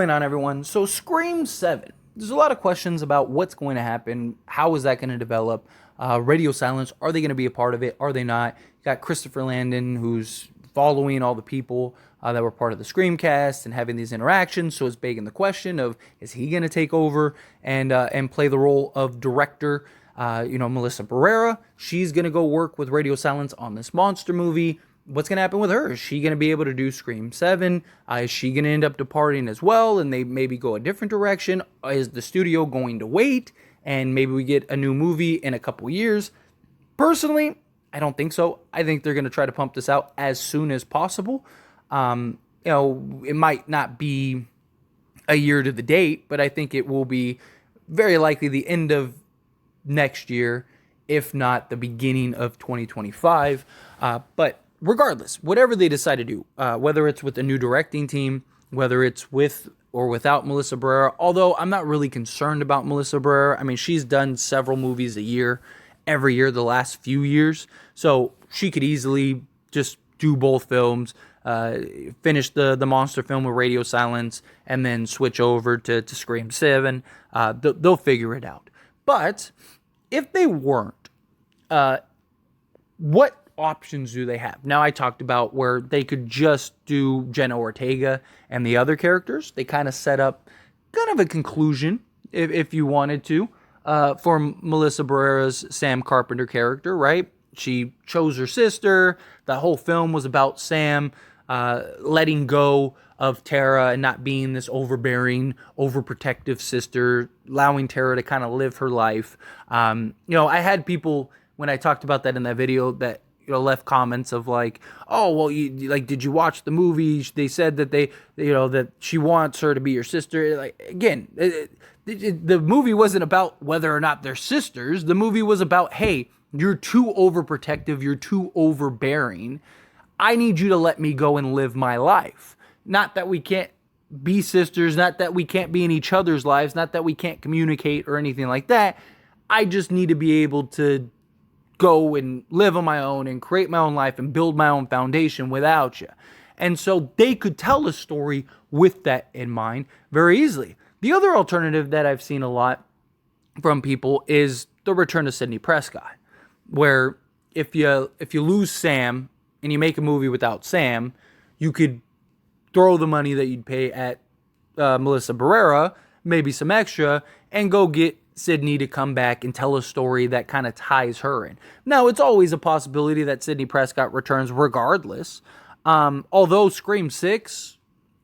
going on, everyone? So Scream 7. There's a lot of questions about what's going to happen. How is that going to develop? Radio silence. Are they going to be a part of it? Are they not? You got Christopher Landon, who's following all the people that were part of the Screamcast and having these interactions. So it's begging the question of, is he going to take over and play the role of director? Melissa Barrera, she's going to go work with Radio Silence on this monster movie. What's going to happen with her? Is she going to be able to do Scream 7? Is she going to end up departing as well and they maybe go a different direction? Is the studio going to wait and maybe we get a new movie in a couple years? Personally, I don't think so. I think they're going to try to pump this out as soon as possible. It might not be a year to the date, but I think it will be very likely the end of next year, if not the beginning of 2025. But regardless, whatever they decide to do, whether it's with a new directing team, whether it's with or without Melissa Barrera, although I'm not really concerned about Melissa Barrera. I mean, she's done several movies a year, every year the last few years, so she could easily just do both films, finish the monster film with Radio Silence, and then switch over to Scream 7. They'll figure it out. But if they weren't, what options do they have? Now, I talked about where they could just do Jenna Ortega and the other characters. They kind of set up kind of a conclusion, if you wanted to, for Melissa Barrera's Sam Carpenter character, right? She chose her sister. The whole film was about Sam letting go of Tara and not being this overbearing, overprotective sister, allowing Tara to kind of live her life. I had people, when I talked about that in that video, that left comments of like, oh, well, did you watch the movie? They said that that she wants her to be your sister. Like, again, the movie wasn't about whether or not they're sisters. The movie was about, hey, you're too overprotective, you're too overbearing. I need you to let me go and live my life. Not that we can't be sisters, not that we can't be in each other's lives, not that we can't communicate or anything like that. I just need to be able to go and live on my own and create my own life and build my own foundation without you. And so they could tell a story with that in mind very easily. The other alternative that I've seen a lot from people is the return of Sidney Prescott, where if you lose Sam and you make a movie without Sam, you could throw the money that you'd pay at Melissa Barrera, maybe some extra, and go get Sidney to come back and tell a story that kind of ties her in. Now, it's always a possibility that Sidney Prescott returns regardless. Although Scream 6,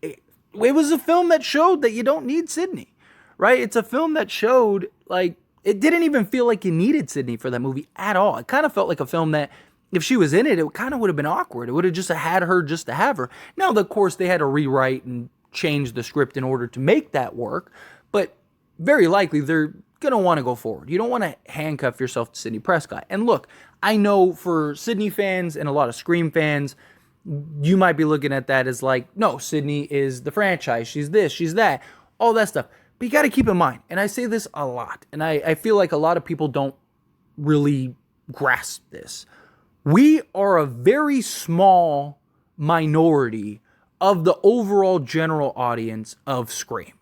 it was a film that showed that you don't need Sidney, right? It's a film that showed, like, it didn't even feel like you needed Sidney for that movie at all. It kind of felt like a film that, if she was in it, it kind of would have been awkward. It would have just had her just to have her. Now, of course, they had to rewrite and change the script in order to make that work, but very likely they're going to want to go forward. You don't want to handcuff yourself to Sidney Prescott. And look, I know for Sidney fans and a lot of Scream fans, you might be looking at that as like, no, Sidney is the franchise. She's this, she's that, all that stuff. But you got to keep in mind, and I say this a lot, and I feel like a lot of people don't really grasp this. We are a very small minority of the overall general audience of Scream.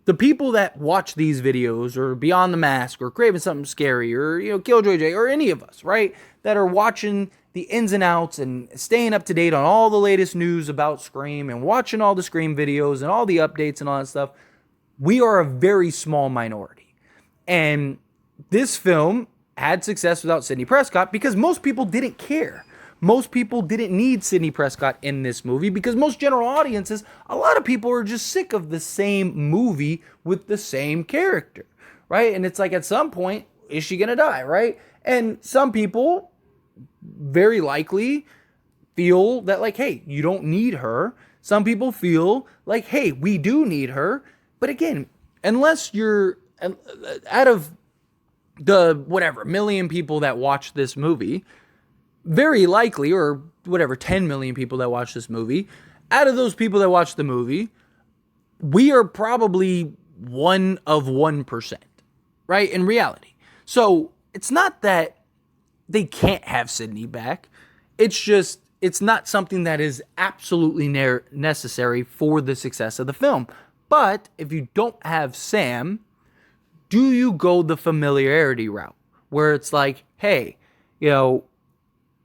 The people that watch these videos, or Beyond the Mask, or Craving Something Scary, or Killjoy J, or any of us, right, that are watching the ins and outs and staying up to date on all the latest news about Scream and watching all the Scream videos and all the updates and all that stuff, we are a very small minority. And this film had success without Sidney Prescott because most people didn't care. Most people didn't need Sidney Prescott in this movie because most general audiences, a lot of people are just sick of the same movie with the same character, right? And it's like, at some point, is she going to die, right? And some people very likely feel that, like, hey, you don't need her. Some people feel like, hey, we do need her. But again, unless you're out of the million people that watch this movie, very likely, or 10 million people that watch this movie, out of those people that watch the movie, we are probably 1 of 1%, right? In reality. So it's not that they can't have Sidney back. It's just, it's not something that is absolutely necessary for the success of the film. But if you don't have Sam, do you go the familiarity route where it's like, hey,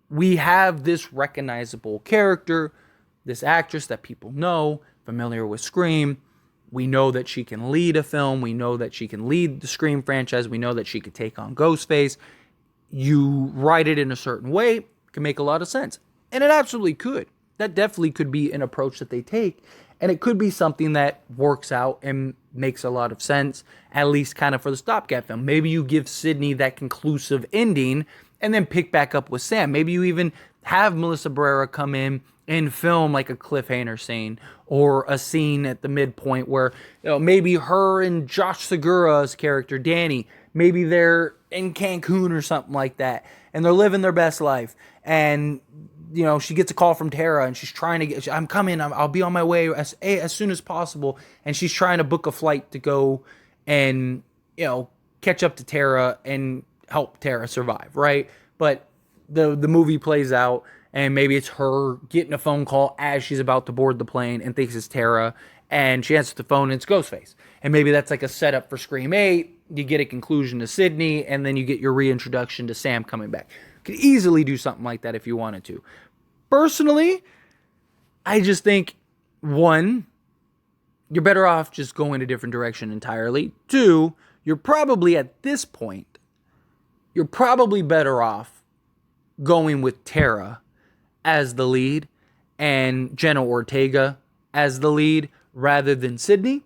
we have this recognizable character, this actress that people know, familiar with Scream. We know that she can lead a film. We know that she can lead the Scream franchise. We know that she could take on Ghostface. You write it in a certain way, it can make a lot of sense. And it absolutely could. That definitely could be an approach that they take. And it could be something that works out and makes a lot of sense, at least kind of for the stopgap film. Maybe you give Sidney that conclusive ending and then pick back up with Sam. Maybe you even have Melissa Barrera come in and film like a cliffhanger scene or a scene at the midpoint where maybe her and Josh Segura's character, Danny, maybe they're in Cancun or something like that, and they're living their best life. And she gets a call from Tara, and she's trying to get, I'm coming, I'll be on my way as soon as possible. And she's trying to book a flight to go and, catch up to Tara and help Tara survive, right? But the movie plays out, and maybe it's her getting a phone call as she's about to board the plane and thinks it's Tara, and she answers the phone and it's Ghostface. And maybe that's like a setup for Scream 8. You get a conclusion to Sidney, and then you get your reintroduction to Sam coming back. Could easily do something like that if you wanted to. Personally, I just think, 1, you're better off just going a different direction entirely. 2, you're probably at this point, you're probably better off going with Tara as the lead and Jenna Ortega as the lead rather than Sidney.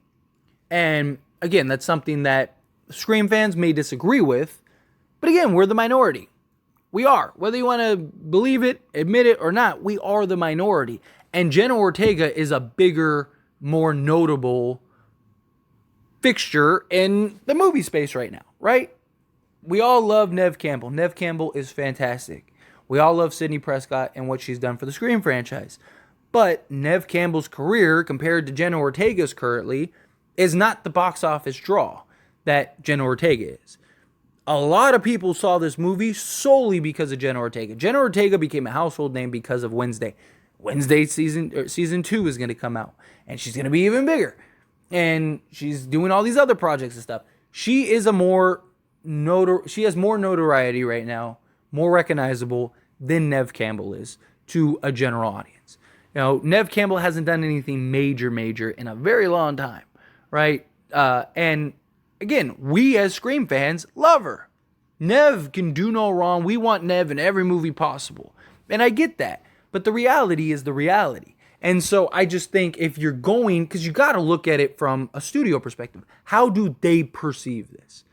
And again, that's something that Scream fans may disagree with, but again, we're the minority. We are. Whether you want to believe it, admit it, or not, we are the minority. And Jenna Ortega is a bigger, more notable fixture in the movie space right now, right? We all love Neve Campbell. Neve Campbell is fantastic. We all love Sidney Prescott and what she's done for the Scream franchise. But Neve Campbell's career, compared to Jenna Ortega's currently, is not the box office draw that Jenna Ortega is. A lot of people saw this movie solely because of Jenna Ortega. Jenna Ortega became a household name because of Wednesday. Wednesday season 2 is going to come out, and she's going to be even bigger. And she's doing all these other projects and stuff. She is she has more notoriety right now, more recognizable than Neve Campbell is to a general audience. Neve Campbell hasn't done anything major in a very long time, right? And again, we as Scream fans love her. Neve can do no wrong. We want Neve in every movie possible. And I get that. But the reality is the reality. And so I just think if you're going, because you got to look at it from a studio perspective, how do they perceive this?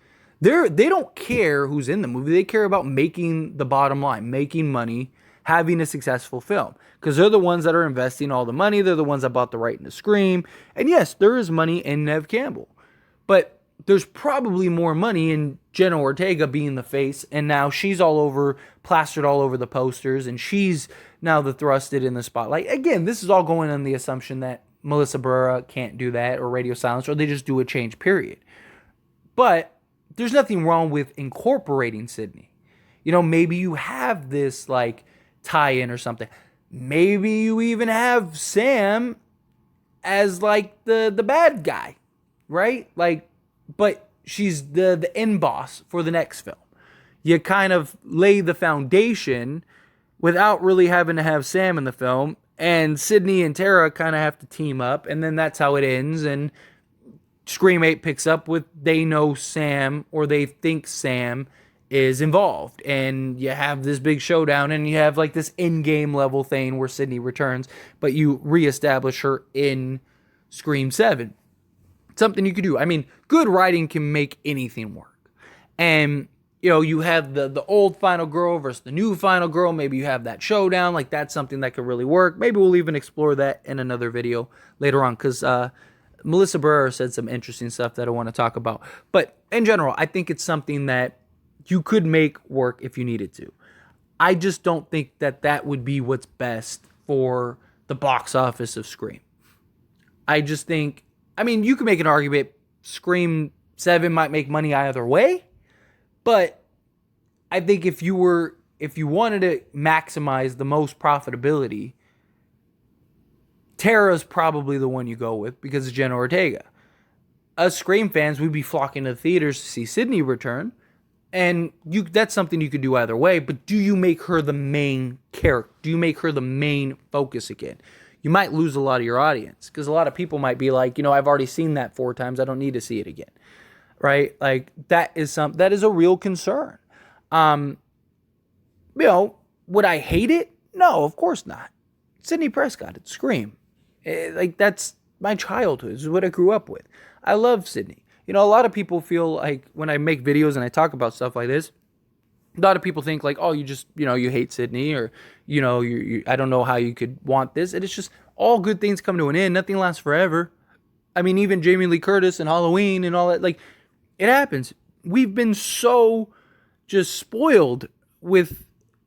They don't care who's in the movie. They care about making the bottom line, making money, having a successful film. Because they're the ones that are investing all the money. They're the ones that bought the right to Scream. And yes, there is money in Neve Campbell. But there's probably more money in Jenna Ortega being the face, and now she's plastered all over the posters, and she's now the thrusted in the spotlight. Again, this is all going on the assumption that Melissa Barrera can't do that, or Radio Silence, or they just do a change, period. But there's nothing wrong with incorporating Sidney. Maybe you have this, tie-in or something. Maybe you even have Sam as, the bad guy, right? But she's the end boss for the next film. You kind of lay the foundation without really having to have Sam in the film, and Sidney and Tara kind of have to team up, and then that's how it ends, and Scream 8 picks up with they know Sam, or they think Sam is involved, and you have this big showdown, and you have this in-game level thing where Sidney returns, but you reestablish her in Scream 7. Something you could do. I mean, good writing can make anything work. And, you have the old final girl versus the new final girl. Maybe you have that showdown. That's something that could really work. Maybe we'll even explore that in another video later on, because Melissa Barrera said some interesting stuff that I want to talk about. But in general, I think it's something that you could make work if you needed to. I just don't think that would be what's best for the box office of Scream. I just think, you can make an argument Scream 7 might make money either way, but I think if you wanted to maximize the most profitability, Tara's probably the one you go with because of Jenna Ortega. us Scream fans, we'd be flocking to the theaters to see Sidney return. And that's something you could do either way, but do you make her the main character? Do you make her the main focus again? You might lose a lot of your audience, because a lot of people might be like, I've already seen that 4 times. I don't need to see it again. Right? Like, that is a real concern. Would I hate it? No, of course not. Sidney Prescott, it's Scream. That's my childhood. This is what I grew up with. I love Sidney. A lot of people feel like when I make videos and I talk about stuff like this, a lot of people think like, oh, you just, you hate Sidney, or, I don't know how you could want this. And it's just, all good things come to an end. Nothing lasts forever. I mean, even Jamie Lee Curtis and Halloween and all that, like, it happens. We've been so just spoiled with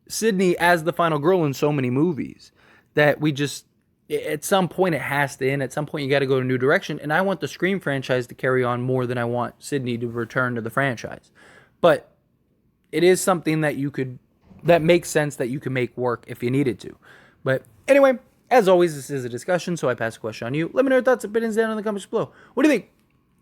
Sidney as the final girl in so many movies that we just, at some point it has to end. At some point you got to go a new direction. And I want the Scream franchise to carry on more than I want Sidney to return to the franchise. But it is something that that makes sense that you can make work if you needed to. But anyway, as always, this is a discussion, so I pass the question on you. Let me know your thoughts and opinions down in the comments below. What do you think?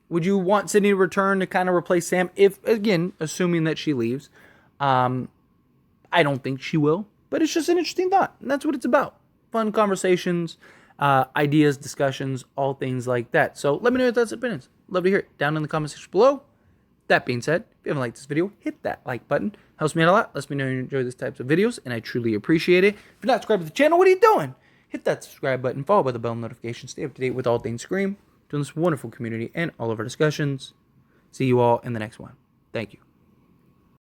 Would you want Sidney to return to kind of replace Sam? If, again, assuming that she leaves. I don't think she will, but it's just an interesting thought. And that's what it's about. Fun conversations, ideas, discussions, all things like that. So let me know your thoughts and opinions. Love to hear it down in the comment section below. That being said, if you haven't liked this video, hit that like button. Helps me out a lot. Lets me know you enjoy these types of videos, and I truly appreciate it. If you're not subscribed to the channel, what are you doing? Hit that subscribe button, followed by the bell notification. Stay up to date with all things Scream, join this wonderful community, and all of our discussions. See you all in the next one. Thank you.